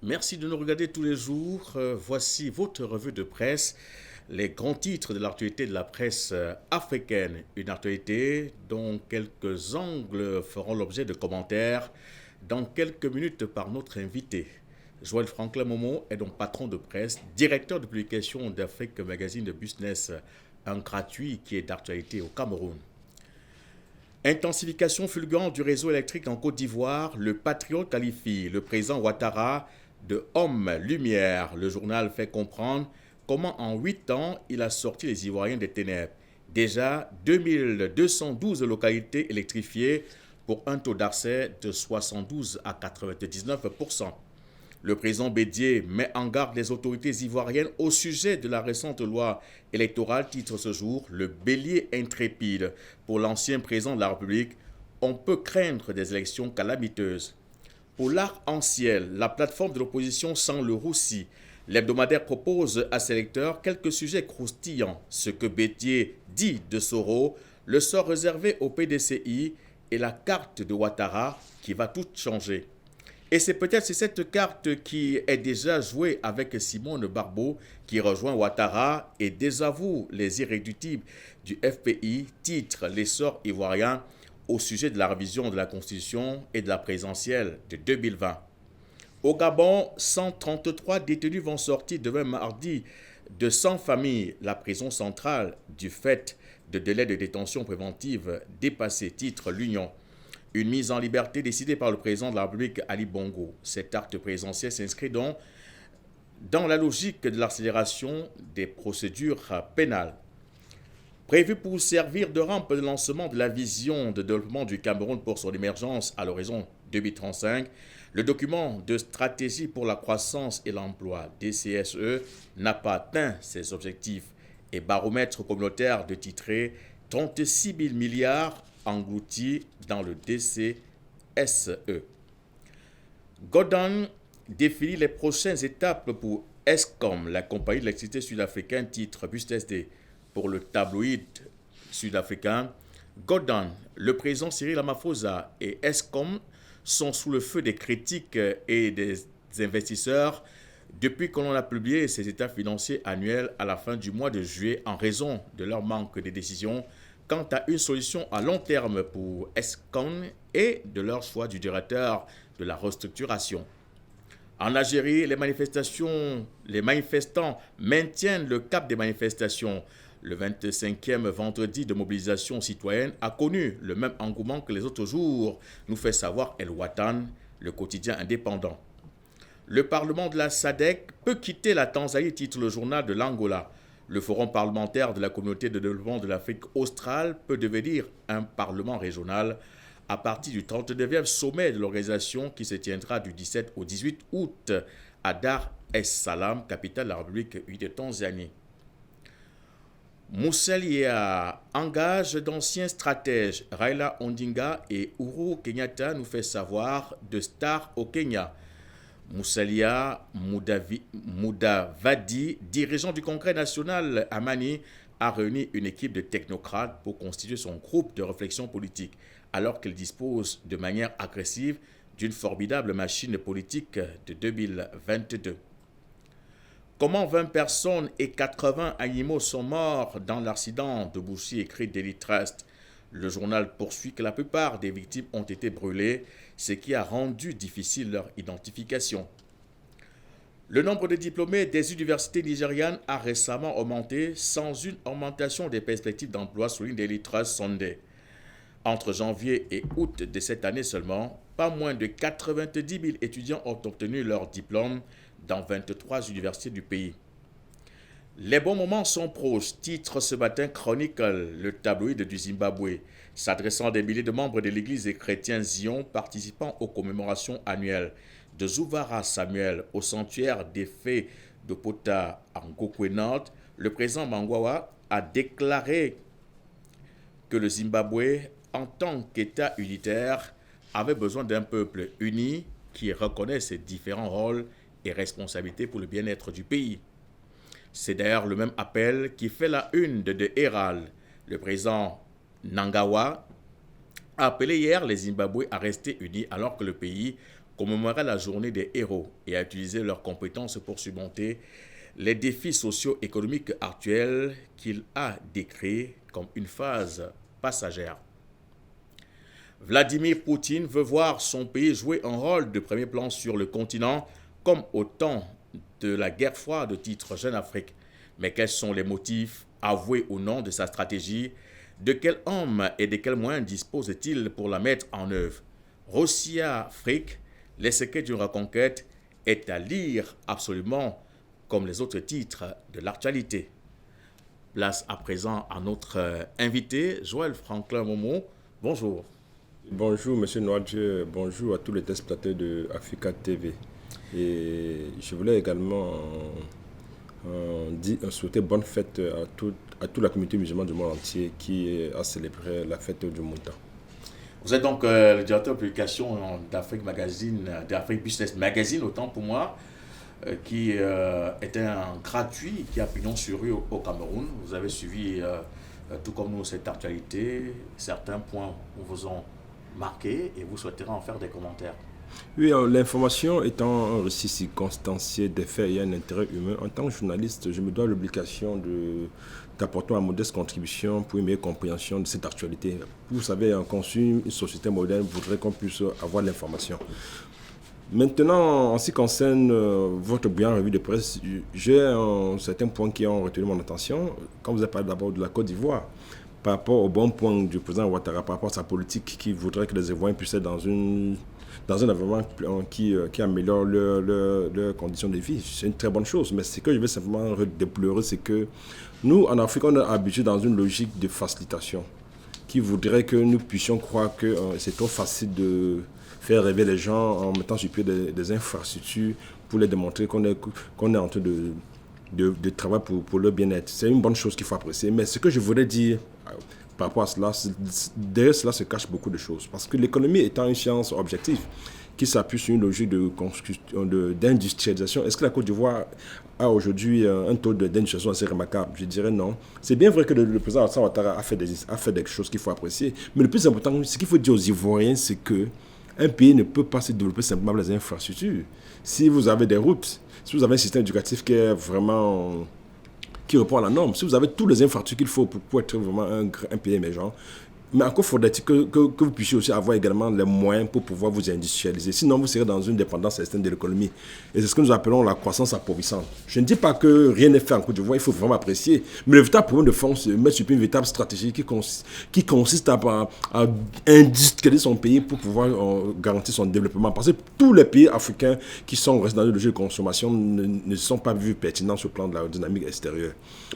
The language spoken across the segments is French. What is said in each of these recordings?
Merci de nous regarder tous les jours. Voici votre revue de presse, les grands titres de l'actualité de la presse africaine. Une actualité dont quelques angles feront l'objet de commentaires dans quelques minutes par notre invité. Joël Franklin Momo est donc patron de presse, directeur de publication d'Afrique Magazine de Business, un gratuit qui est d'actualité au Cameroun. Intensification fulgurante du réseau électrique en Côte d'Ivoire, le Patriote qualifie le président Ouattara de homme lumière. Le journal fait comprendre comment en 8 ans il a sorti les Ivoiriens des ténèbres. Déjà 2212 localités électrifiées pour un taux d'accès de 72 à 99%. Le président Bédier met en garde les autorités ivoiriennes au sujet de la récente loi électorale, titre ce jour le bélier intrépide. Pour l'ancien président de la République, on peut craindre des élections calamiteuses. Pour l'arc-en-ciel, la plateforme de l'opposition sent le roussi. L'hebdomadaire propose à ses lecteurs quelques sujets croustillants. Ce que Bédier dit de Soro, le sort réservé au PDCI et la carte de Ouattara qui va tout changer. Et c'est peut-être cette carte qui est déjà jouée avec Simone Barbeau qui rejoint Ouattara et désavoue les irréductibles du FPI, titre l'essor ivoirien au sujet de la révision de la Constitution et de la présidentielle de 2020. Au Gabon, 133 détenus vont sortir demain mardi de 100 familles, la prison centrale, du fait de délais de détention préventive dépassés, titre l'Union. Une mise en liberté décidée par le président de la République, Ali Bongo. Cet acte présidentiel s'inscrit donc dans la logique de l'accélération des procédures pénales. Prévu pour servir de rampe de lancement de la vision de développement du Cameroun pour son émergence à l'horizon 2035, le document de stratégie pour la croissance et l'emploi, DCSE, n'a pas atteint ses objectifs et baromètre communautaire de titrer 36 000 milliards engloutis dans le DCSE. Gordon définit les prochaines étapes pour Eskom, la compagnie de l'électricité sud-africaine, titre BusTSD. Pour le tabloïd sud-africain, Gordon, le président Cyril Ramaphosa et Eskom sont sous le feu des critiques et des investisseurs depuis que l'on a publié ces états financiers annuels à la fin du mois de juillet en raison de leur manque de décision quant à une solution à long terme pour Eskom et de leur choix du directeur de la restructuration. En Algérie, les manifestants maintiennent le cap des manifestations. Le 25e vendredi de mobilisation citoyenne a connu le même engouement que les autres jours, nous fait savoir El Watan, le quotidien indépendant. Le Parlement de la SADC peut quitter la Tanzanie, titre le journal de l'Angola. Le Forum parlementaire de la communauté de développement de l'Afrique australe peut devenir un parlement régional à partir du 39e sommet de l'organisation qui se tiendra du 17 au 18 août à Dar es Salaam, capitale de la République de Tanzanie. Moussalia engage d'anciens stratèges. Raila Odinga et Uhuru Kenyatta nous fait savoir de stars au Kenya. Moussalia Mudavadi, dirigeant du Congrès national à Mani, a réuni une équipe de technocrates pour constituer son groupe de réflexion politique, alors qu'il dispose de manière agressive d'une formidable machine politique de 2022. Comment 20 personnes et 80 animaux sont morts dans l'accident de Boussy, écrit Daily Trust. Le journal poursuit que la plupart des victimes ont été brûlées, ce qui a rendu difficile leur identification. Le nombre de diplômés des universités nigérianes a récemment augmenté sans une augmentation des perspectives d'emploi, souligne Daily Trust Sunday. Entre janvier et août de cette année seulement, pas moins de 90 000 étudiants ont obtenu leur diplôme dans 23 universités du pays. Les bons moments sont proches, titre ce matin Chronicle, le tabloïd du Zimbabwe, s'adressant à des milliers de membres de l'église des chrétiens Zion participant aux commémorations annuelles de Zouvara Samuel au sanctuaire des fées de Pota en Gokwe-Nord. Le président Mangwawa a déclaré que le Zimbabwe, en tant qu'État unitaire, avait besoin d'un peuple uni qui reconnaît ses différents rôles et responsabilités pour le bien-être du pays. C'est d'ailleurs le même appel qui fait la une de The Herald. Le président Nangawa a appelé hier les Zimbabwe à rester unis alors que le pays commémorait la journée des héros et a utilisé leurs compétences pour surmonter les défis socio-économiques actuels qu'il a décrits comme une phase passagère. Vladimir Poutine veut voir son pays jouer un rôle de premier plan sur le continent comme au temps de la guerre froide, titre Jeune Afrique. Mais quels sont les motifs avoués ou non de sa stratégie? De quels hommes et de quels moyens dispose-t-il pour la mettre en œuvre? Russia Afrique, les secrets d'une reconquête, est à lire absolument comme les autres titres de l'actualité. Place à présent à notre invité, Joël Franklin Momo. Bonjour. Bonjour, monsieur Noadje. Bonjour à tous les téléspectateurs de Africa TV. Et je voulais également souhaiter bonne fête à toute la communauté musulmane du monde entier qui a célébré la fête du Montan. Vous êtes donc le directeur de publication d'Afrique Magazine, d'Afrique Business Magazine, autant pour moi, qui est un gratuit qui a pignon sur rue au Cameroun. Vous avez suivi, tout comme nous, cette actualité. Certains points vous ont marqué et vous souhaiterez en faire des commentaires. Oui, l'information étant un récit circonstancié des faits et un intérêt humain, en tant que journaliste, je me dois l'obligation d'apporter ma modeste contribution pour une meilleure compréhension de cette actualité. Vous savez, une société moderne voudrait qu'on puisse avoir l'information. Maintenant, en ce qui concerne votre brillante revue de presse, j'ai certains points qui ont retenu mon attention. Quand vous avez parlé d'abord de la Côte d'Ivoire, par rapport au bon point du président Ouattara, par rapport à sa politique qui voudrait que les Ivoiriens puissent être dans un environnement qui améliore leurs conditions de vie. C'est une très bonne chose. Mais ce que je veux simplement déplorer, c'est que nous, en Afrique, on est habitués dans une logique de facilitation qui voudrait que nous puissions croire que c'est trop facile de faire rêver les gens en mettant sur pied des infrastructures pour les démontrer qu'on est en train de travailler pour leur bien-être. C'est une bonne chose qu'il faut apprécier. Mais ce que je voudrais dire par rapport à cela, derrière cela se cachent beaucoup de choses. Parce que l'économie étant une science objective qui s'appuie sur une logique d'industrialisation, est-ce que la Côte d'Ivoire a aujourd'hui un taux d'industrialisation assez remarquable? Je dirais non. C'est bien vrai que le président Alassane Ouattara a fait des choses qu'il faut apprécier. Mais le plus important, ce qu'il faut dire aux Ivoiriens, c'est que un pays ne peut pas se développer simplement avec les infrastructures. Si vous avez des routes, si vous avez un système éducatif qui est vraiment qui répond à la norme, si vous avez tous les infrastructures qu'il faut pour être vraiment un pays émergent, mais encore faudrait-il que vous puissiez aussi avoir également les moyens pour pouvoir vous industrialiser. Sinon, vous serez dans une dépendance certaine de l'économie. Et c'est ce que nous appelons la croissance appauvrissante. Je ne dis pas que rien n'est fait en Côte d'Ivoire, il faut vraiment apprécier. Mais le véritable problème de fond, c'est de mettre sur pied une véritable stratégie qui consiste à industrialiser son pays pour pouvoir garantir son développement. Parce que tous les pays africains qui sont restés dans le logique de consommation ne sont pas vus pertinents sur le plan de la dynamique extérieure.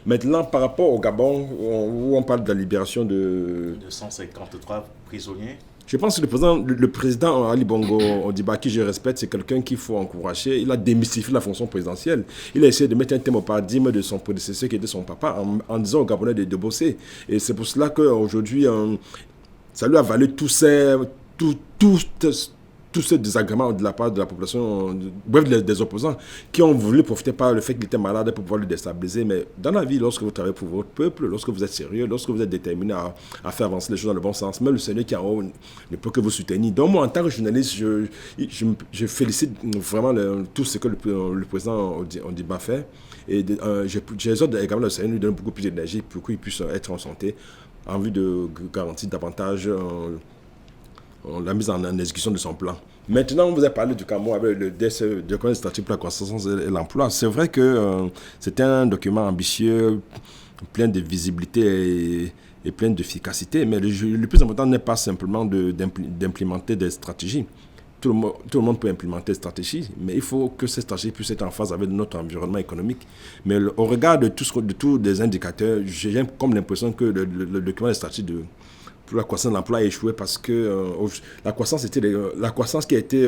Maintenant, par rapport au Gabon, où on parle de la libération de 153 prisonniers. Je pense que le président Ali Bongo Ondimba, qui je respecte, c'est quelqu'un qu'il faut encourager. Il a démystifié la fonction présidentielle. Il a essayé de mettre un thème au paradigme de son prédécesseur qui était son papa en disant aux Gabonais de bosser. Et c'est pour cela qu'aujourd'hui, ça lui a valu tous ces désagréments de la part de la population, bref, des opposants, qui ont voulu profiter par le fait qu'il était malade pour pouvoir le déstabiliser. Mais dans la vie, lorsque vous travaillez pour votre peuple, lorsque vous êtes sérieux, lorsque vous êtes déterminé à faire avancer les choses dans le bon sens, même le Seigneur qui est en haut ne peut que vous soutenir. Donc moi, en tant que journaliste, je félicite vraiment tout ce que le président Ondimba fait. Et j'exhorte également le Seigneur lui donne beaucoup plus d'énergie pour qu'il puisse être en santé, en vue de garantir davantage la mise en exécution de son plan. Maintenant, on vous a parlé du Cameroun avec le document stratégique pour la croissance et l'emploi. C'est vrai que c'est un document ambitieux, plein de visibilité et plein d'efficacité, mais le plus important n'est pas simplement d'implémenter des stratégies. Tout le monde peut implémenter des stratégies, mais il faut que ces stratégies puissent être en phase avec notre environnement économique. Mais au regard de tous les indicateurs, j'ai comme l'impression que le document stratégique pour la croissance de l'emploi a échoué parce que la croissance qui a été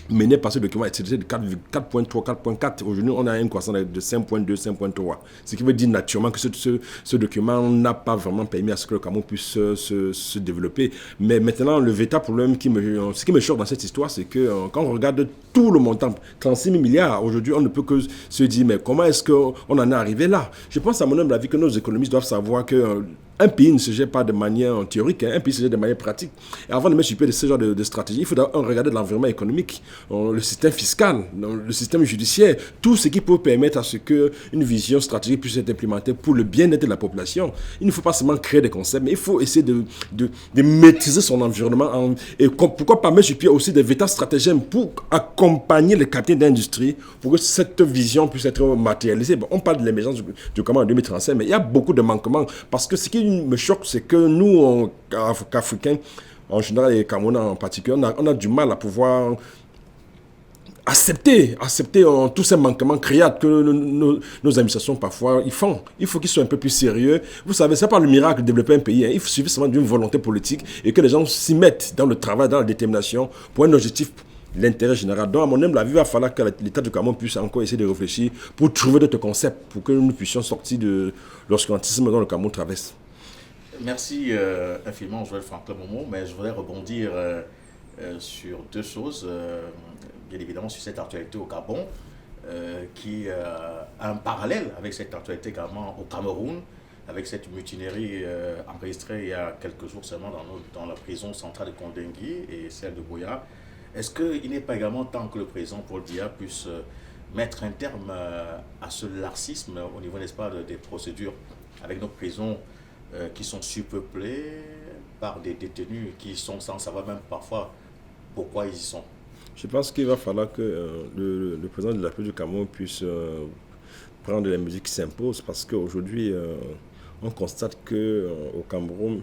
menée par ce document était de 4.3, 4.4. Aujourd'hui, on a une croissance de 5.2, 5.3. Ce qui veut dire naturellement que ce document n'a pas vraiment permis à ce que le Cameroun puisse se développer. Mais maintenant, le véritable problème, ce qui me choque dans cette histoire, c'est que quand on regarde tout le montant, 36 000 milliards, aujourd'hui, on ne peut que se dire, mais comment est-ce qu'on en est arrivé là? Je pense à mon humble avis que nos économistes doivent savoir que Un pays ne se gère pas de manière théorique, un pays se gère de manière pratique. Et avant de mettre sur pied ce genre de stratégie, il faut regarder l'environnement économique, le système fiscal, le système judiciaire, tout ce qui peut permettre à ce qu'une vision stratégique puisse être implémentée pour le bien-être de la population. Il ne faut pas seulement créer des concepts, mais il faut essayer de maîtriser son environnement et pourquoi pas mettre sur pied aussi des véritables stratagèmes pour accompagner les capitaines d'industrie pour que cette vision puisse être matérialisée. Bon, on parle de l'émergence du Cameroun en 2035, mais il y a beaucoup de manquements parce que ce qui me choque, c'est que nous, qu'Africains, en général et Camerounais en particulier, on a du mal à pouvoir accepter tous ces manquements créatifs que nos administrations parfois ils font. Il faut qu'ils soient un peu plus sérieux. Vous savez, c'est pas le miracle de développer un pays. Il suffit seulement d'une volonté politique et que les gens s'y mettent dans le travail, dans la détermination pour un objectif, l'intérêt général. Donc, à mon humble avis, il va falloir que l'État du Cameroun puisse encore essayer de réfléchir pour trouver d'autres concepts, pour que nous puissions sortir de l'obscurantisme dont le Cameroun traverse. Merci infiniment, Joël Franklin Momo, mais je voudrais rebondir sur deux choses. Bien évidemment, sur cette actualité au Gabon, qui a un parallèle avec cette actualité également au Cameroun, avec cette mutinerie enregistrée il y a quelques jours seulement dans la prison centrale de Kondengui et celle de Boya. Est-ce qu'il n'est pas également temps que le président Paul Biya puisse mettre un terme à ce laxisme au niveau, n'est-ce pas, des procédures avec nos prisons qui sont surpeuplées par des détenus qui sont sans savoir même parfois pourquoi ils y sont? Je pense qu'il va falloir que le président de la République du Cameroun puisse prendre les mesures qui s'imposent parce qu'aujourd'hui, on constate qu'au Cameroun,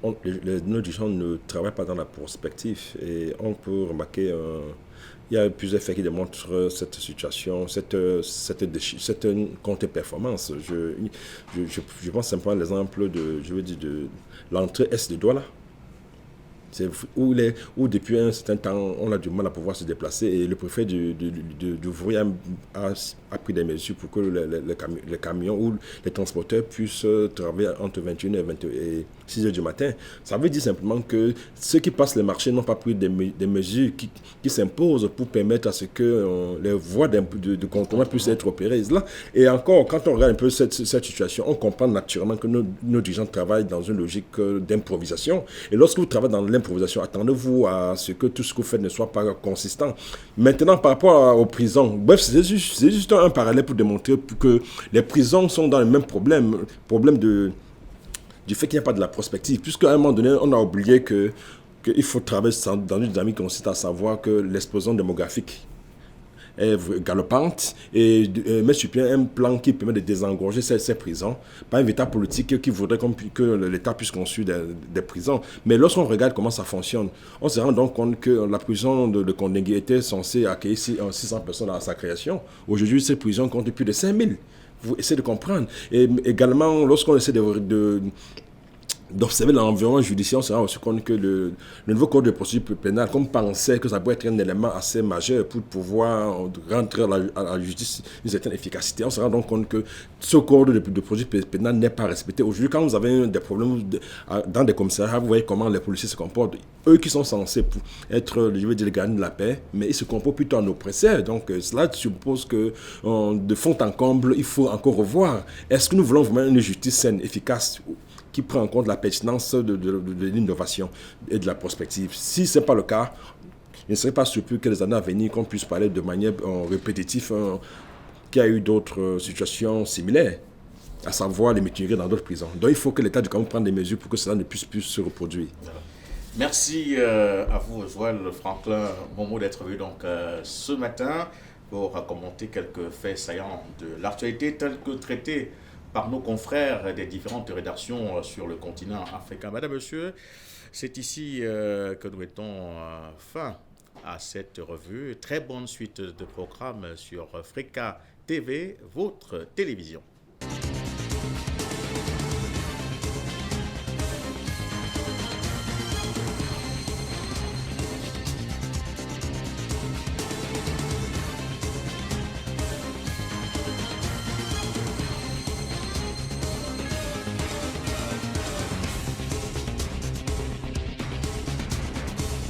nos dirigeants ne travaillent pas dans la prospective et on peut remarquer, il y a plusieurs faits qui démontrent cette situation, cette contre-performance. Je pense simplement à l'exemple de l'entrée est de Douala. Où depuis un certain temps, on a du mal à pouvoir se déplacer et le préfet du Vouri a pris des mesures pour que les camions ou les transporteurs puissent travailler entre 21h et 6h du matin. Ça veut dire simplement que ceux qui passent les marchés n'ont pas pris des mesures qui s'imposent pour permettre à ce que les voies de contournement puissent être opérées. Et encore, quand on regarde un peu cette situation, on comprend naturellement que nos dirigeants travaillent dans une logique d'improvisation. Et lorsque vous travaillez dans l'improvisation, attendez-vous à ce que tout ce que vous faites ne soit pas consistant. Maintenant, par rapport aux prisons, bref, c'est juste un parallèle pour démontrer que les prisons sont dans le même problème du fait qu'il n'y a pas de la prospective. Puisqu'à un moment donné, on a oublié qu'il faut travailler dans une dynamique qui consiste à savoir que l'explosion démographique est galopante et mettre sur pied un plan qui permet de désengorger ces prisons, pas une véritable politique qui voudrait que l'État puisse construire des prisons. Mais lorsqu'on regarde comment ça fonctionne, on se rend donc compte que la prison de Kondengui était censée accueillir 600 personnes à sa création. Aujourd'hui, cette prison compte plus de 5000. Vous essayez de comprendre. Et également, lorsqu'on essaie d'observer l'environnement judiciaire, on se rend aussi compte que le nouveau code de procédure pénale, comme pensait que ça pourrait être un élément assez majeur pour pouvoir rentrer à la justice une certaine efficacité, on se rend donc compte que ce code de procédure pénale n'est pas respecté. Aujourd'hui, quand vous avez des problèmes dans des commissariats, vous voyez comment les policiers se comportent. Eux qui sont censés être, je veux dire, les gardiens de la paix, mais ils se comportent plutôt en oppresseurs. Donc cela suppose que de fond en comble, il faut encore revoir. Est-ce que nous voulons vraiment une justice saine, efficace, qui prend en compte la pertinence de l'innovation et de la prospective? Si ce n'est pas le cas, je ne serais pas surpris que les années à venir, qu'on puisse parler de manière répétitive qu'il y a eu d'autres situations similaires, à savoir les mutineries dans d'autres prisons. Donc il faut que l'État du Cameroun prenne des mesures pour que cela ne puisse plus se reproduire. Merci à vous, Joël Franklin Momo, d'être venu donc ce matin pour commenter quelques faits saillants de l'actualité telle que traitée par nos confrères des différentes rédactions sur le continent africain. Madame, Monsieur, c'est ici que nous mettons fin à cette revue. Très bonne suite de programmes sur Freka TV, votre télévision.